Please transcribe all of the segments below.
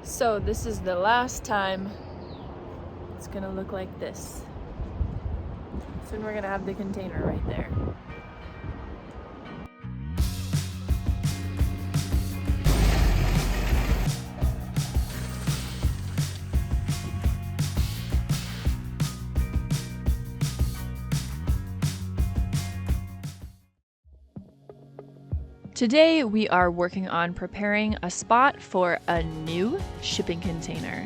So this is the last time it's gonna look like this. Soon we're gonna have the container right there. Today we are working on preparing a spot for a new shipping container.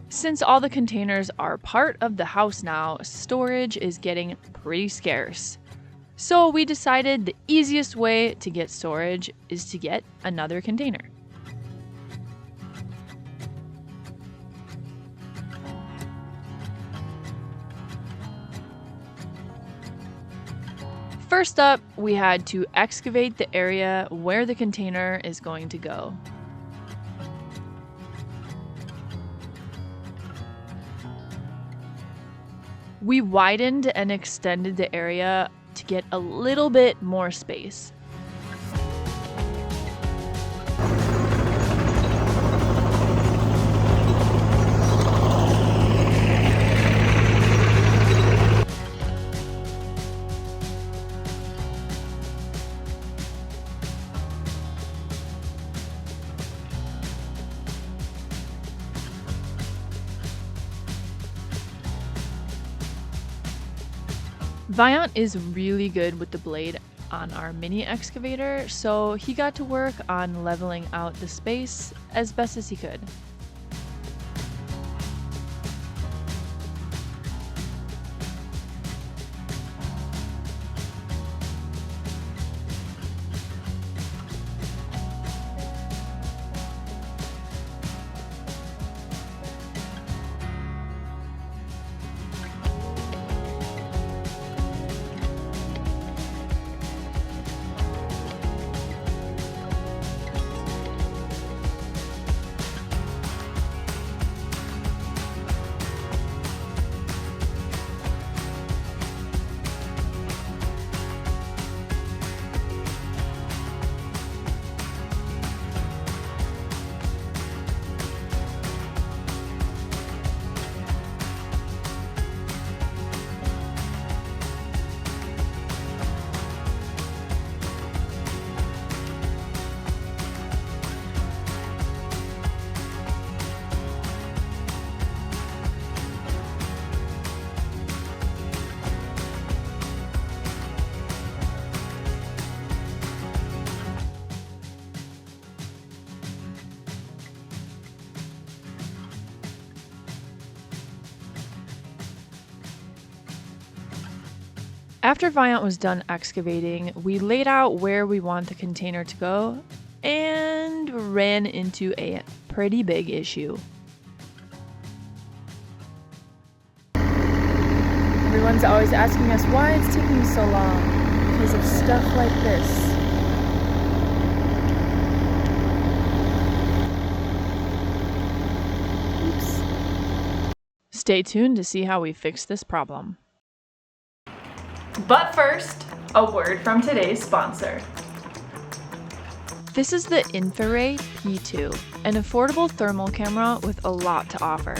Since all the containers are part of the house now, storage is getting pretty scarce. So we decided the easiest way to get storage is to get another container. First up, we had to excavate the area where the container is going to go. We widened and extended the area to get a little bit more space. Viant is really good with the blade on our mini excavator, so he got to work on leveling out the space as best as he could. After Viant was done excavating, we laid out where we want the container to go and ran into a pretty big issue. Everyone's always asking us why it's taking so long because of stuff like this. Oops. Stay tuned to see how we fix this problem. But first, a word from today's sponsor. This is the INFIRAY P2, an affordable thermal camera with a lot to offer.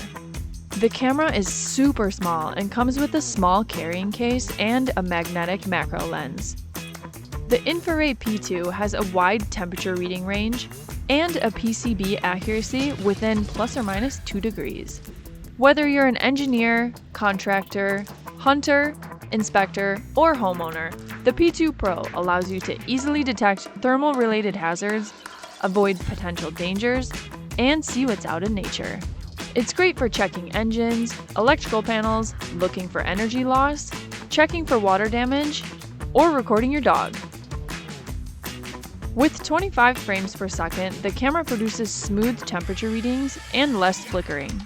The camera is super small and comes with a small carrying case and a magnetic macro lens. The INFIRAY P2 has a wide temperature reading range and a PCB accuracy within plus or minus 2 degrees. Whether you're an engineer, contractor, hunter, inspector, or homeowner, the P2 Pro allows you to easily detect thermal-related hazards, avoid potential dangers, and see what's out in nature. It's great for checking engines, electrical panels, looking for energy loss, checking for water damage, or recording your dog. With 25 frames per second, the camera produces smooth temperature readings and less flickering.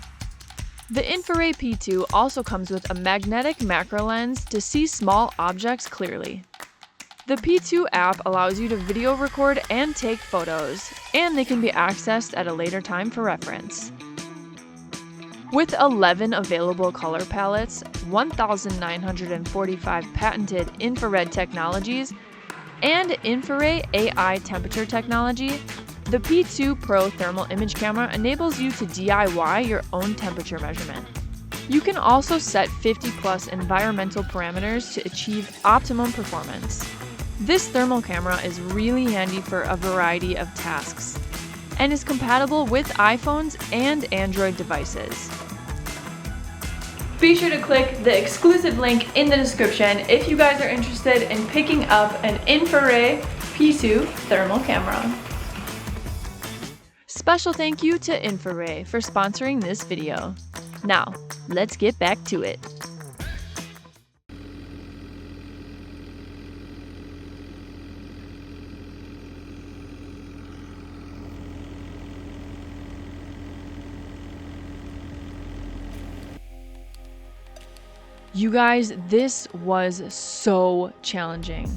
The INFIRAY P2 also comes with a magnetic macro lens to see small objects clearly. The P2 app allows you to video record and take photos, and they can be accessed at a later time for reference. With 11 available color palettes, 1,945 patented infrared technologies, and INFIRAY AI temperature technology, the P2 Pro thermal image camera enables you to DIY your own temperature measurement. You can also set 50+ environmental parameters to achieve optimum performance. This thermal camera is really handy for a variety of tasks and is compatible with iPhones and Android devices. Be sure to click the exclusive link in the description if you guys are interested in picking up an INFIRAY P2 thermal camera. Special thank you to INFIRAY for sponsoring this video. Now, let's get back to it. You guys, this was so challenging.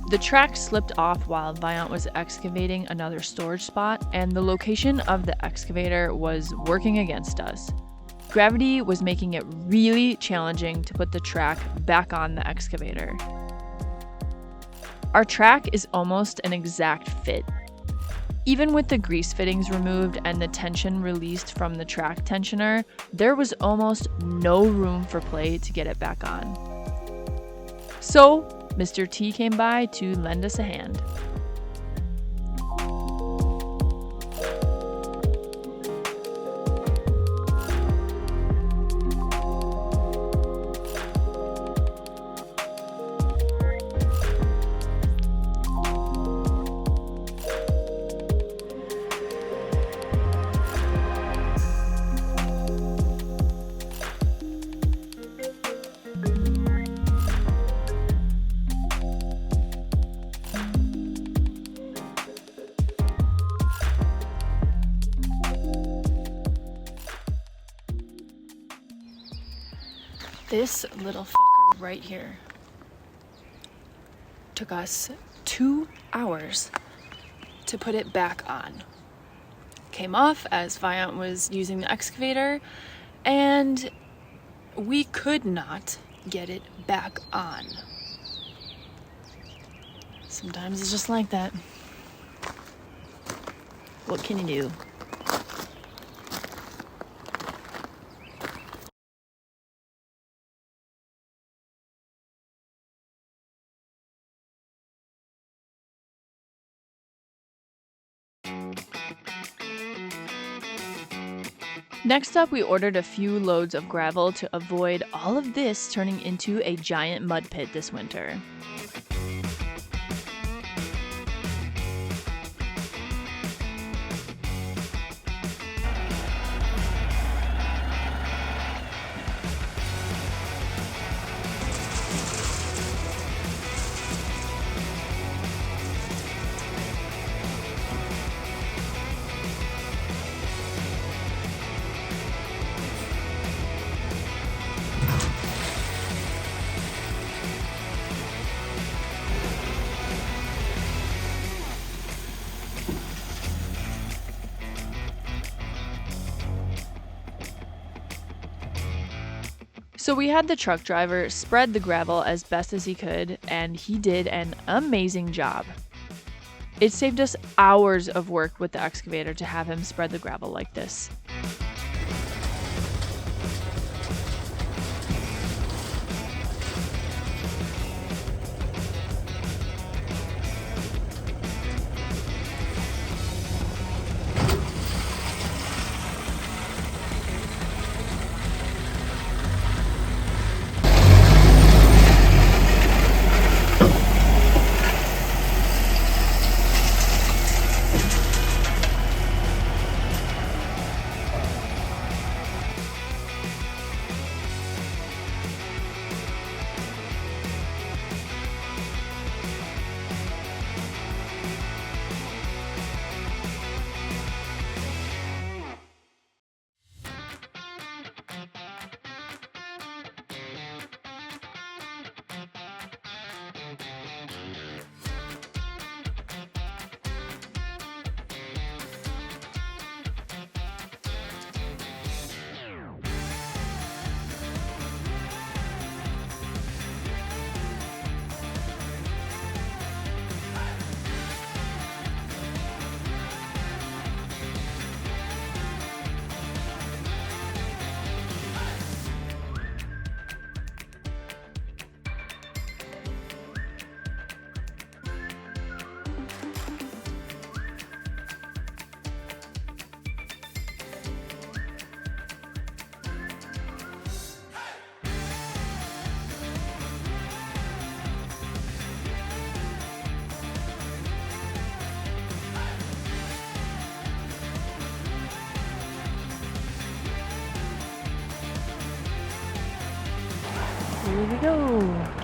The track slipped off while Viant was excavating another storage spot, and the location of the excavator was working against us. Gravity was making it really challenging to put the track back on the excavator. Our track is almost an exact fit. Even with the grease fittings removed and the tension released from the track tensioner, there was almost no room for play to get it back on. So, Mr. T came by to lend us a hand. This little fucker right here took us 2 hours to put it back on. Came off as Viant was using the excavator, and we could not get it back on. Sometimes it's just like that. What can you do? Next up, we ordered a few loads of gravel to avoid all of this turning into a giant mud pit this winter. So we had the truck driver spread the gravel as best as he could, and he did an amazing job. It saved us hours of work with the excavator to have him spread the gravel like this. Here we go.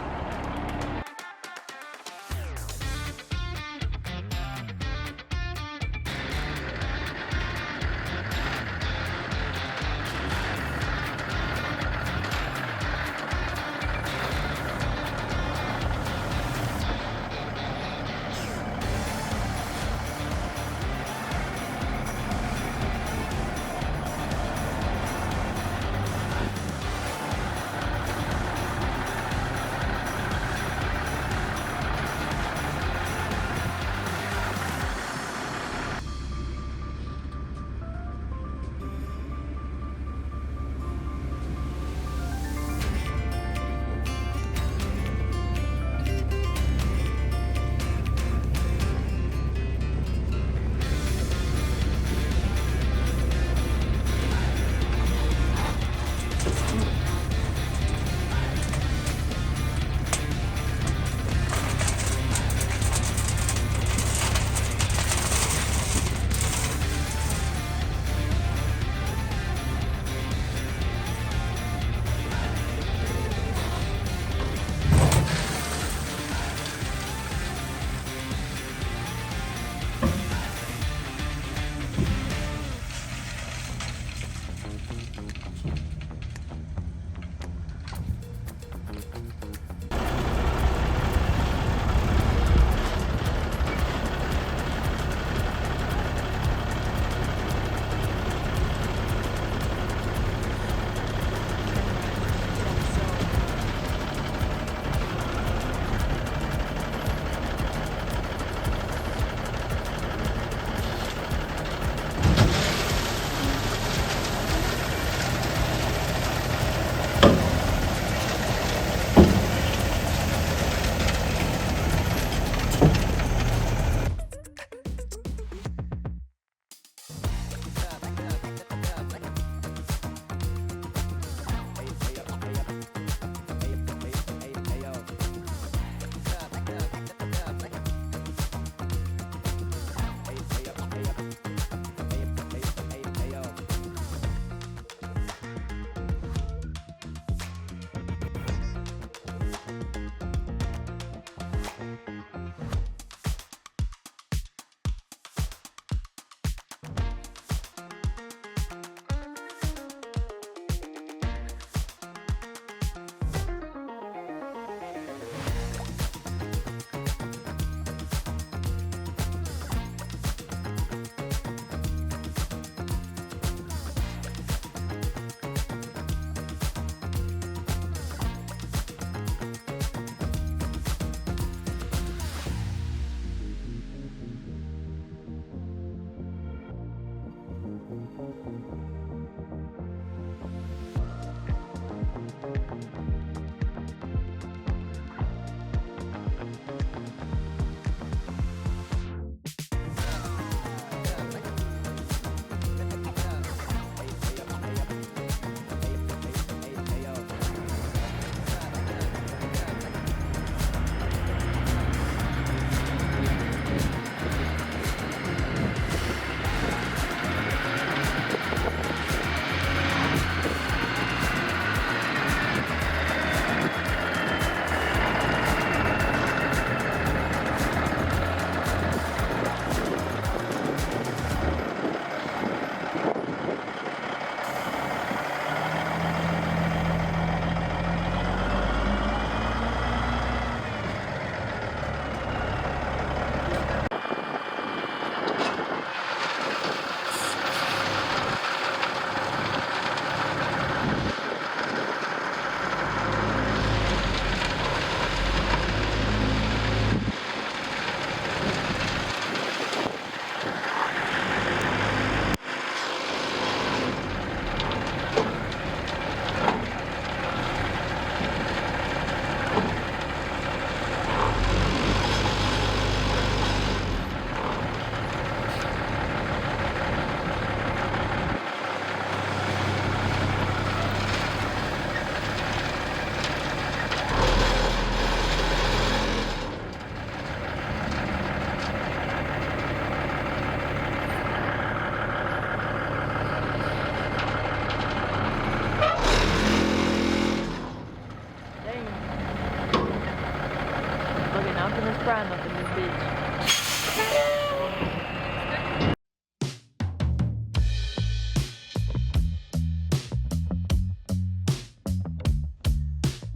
prime up in this bitch.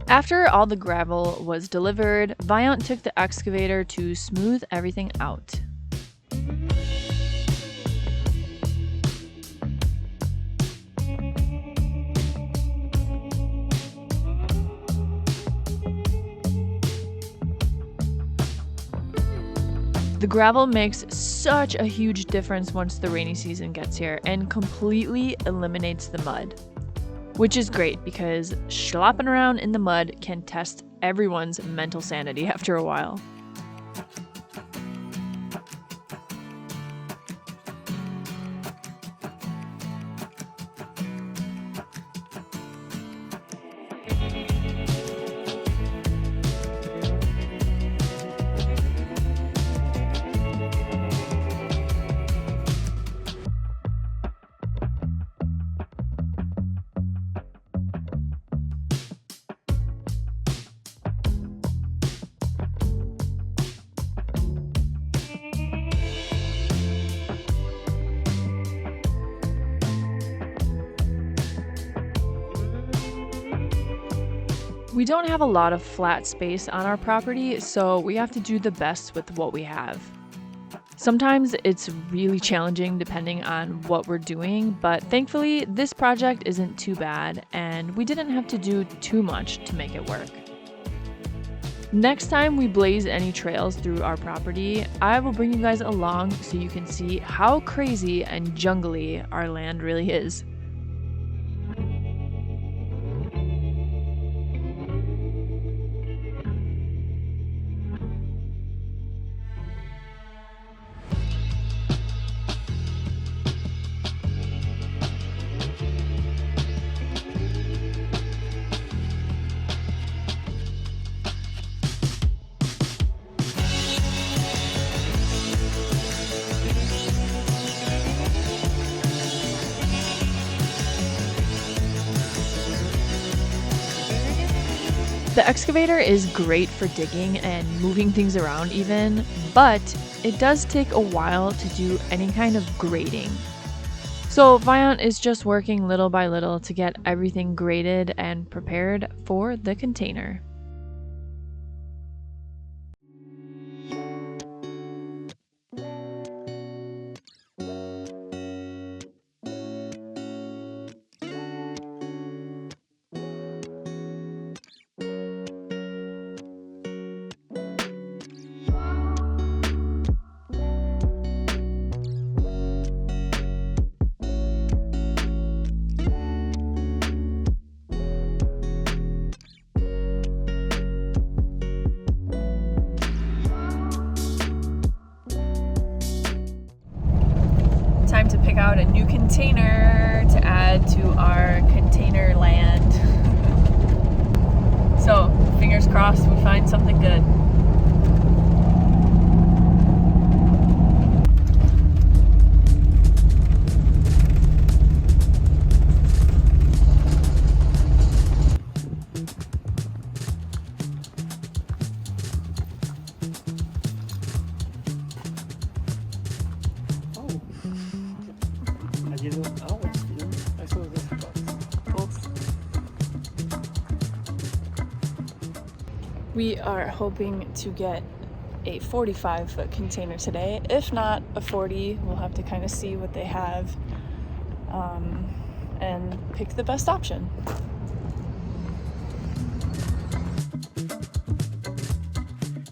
After all the gravel was delivered, Viant took the excavator to smooth everything out. The gravel makes such a huge difference once the rainy season gets here and completely eliminates the mud. Which is great because slopping around in the mud can test everyone's mental sanity after a while. We don't have a lot of flat space on our property, so we have to do the best with what we have. Sometimes it's really challenging depending on what we're doing, but thankfully this project isn't too bad and we didn't have to do too much to make it work. Next time we blaze any trails through our property, I will bring you guys along so you can see how crazy and jungly our land really is. The excavator is great for digging and moving things around even, but it does take a while to do any kind of grading. So Viant is just working little by little to get everything graded and prepared for the container. Time to pick out a new container to add to our container land. So, fingers crossed we find something good. We are hoping to get a 45-foot container today. If not a 40, we'll have to kind of see what they have and pick the best option.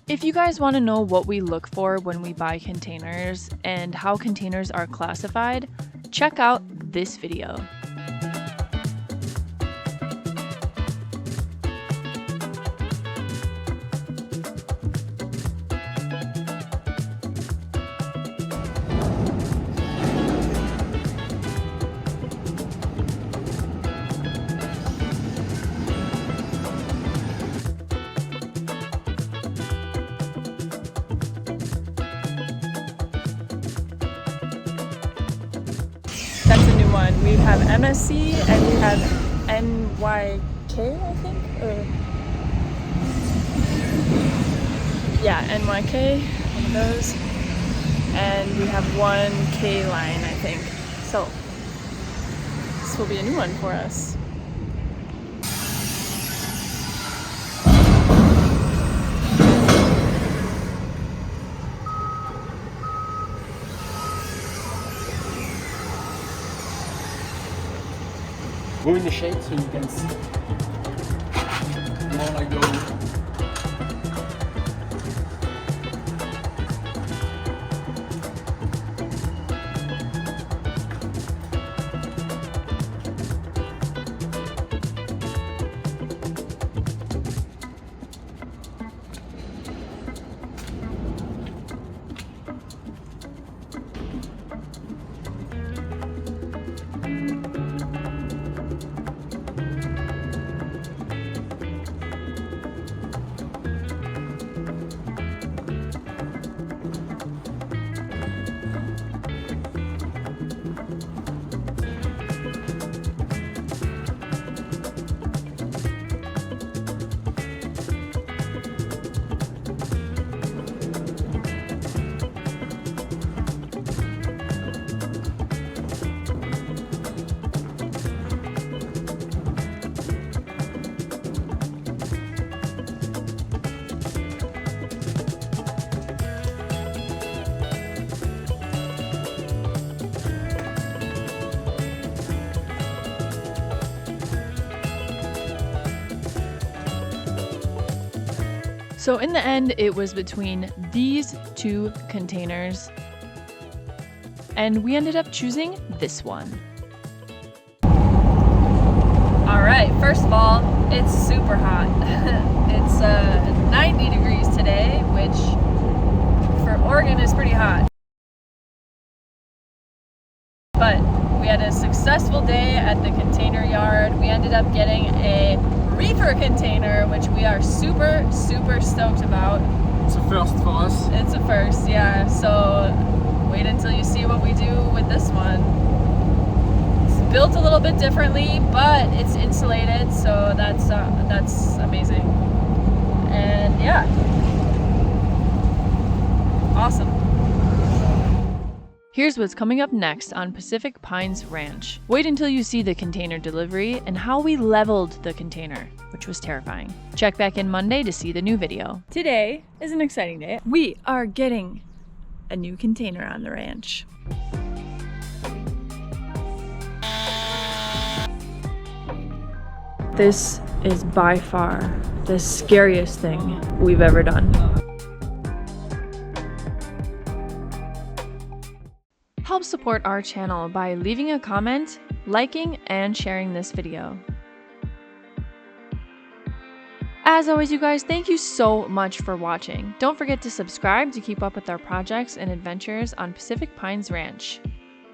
If you guys want to know what we look for when we buy containers and how containers are classified, check out this video. That's a new one. We have MSC and we have NYK, I think? Yeah, NYK, one of those. And we have 1K line, I think. So this will be a new one for us. Go in the shade so you can see more like those. So in the end, it was between these two containers, and we ended up choosing this one. All right, first of all, it's super hot. It's 90 degrees today, which for Oregon is pretty hot. But we had a successful day at the container yard. We ended up getting a reefer container, which we are super stoked about. It's a first for us. It's a first, yeah. So wait until you see what we do with this one. It's built a little bit differently, but it's insulated, so that's amazing. And yeah, awesome. Here's what's coming up next on Pacific Pines Ranch. Wait until you see the container delivery and how we leveled the container, which was terrifying. Check back in Monday to see the new video. Today is an exciting day. We are getting a new container on the ranch. This is by far the scariest thing we've ever done. Help support our channel by leaving a comment, liking, and sharing this video. As always, you guys, thank you so much for watching. Don't forget to subscribe to keep up with our projects and adventures on Pacific Pines Ranch.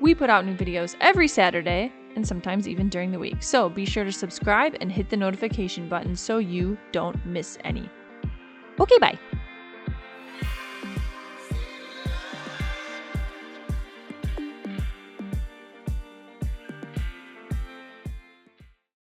We put out new videos every Saturday, and sometimes even during the week, so be sure to subscribe and hit the notification button so you don't miss any. Okay, bye.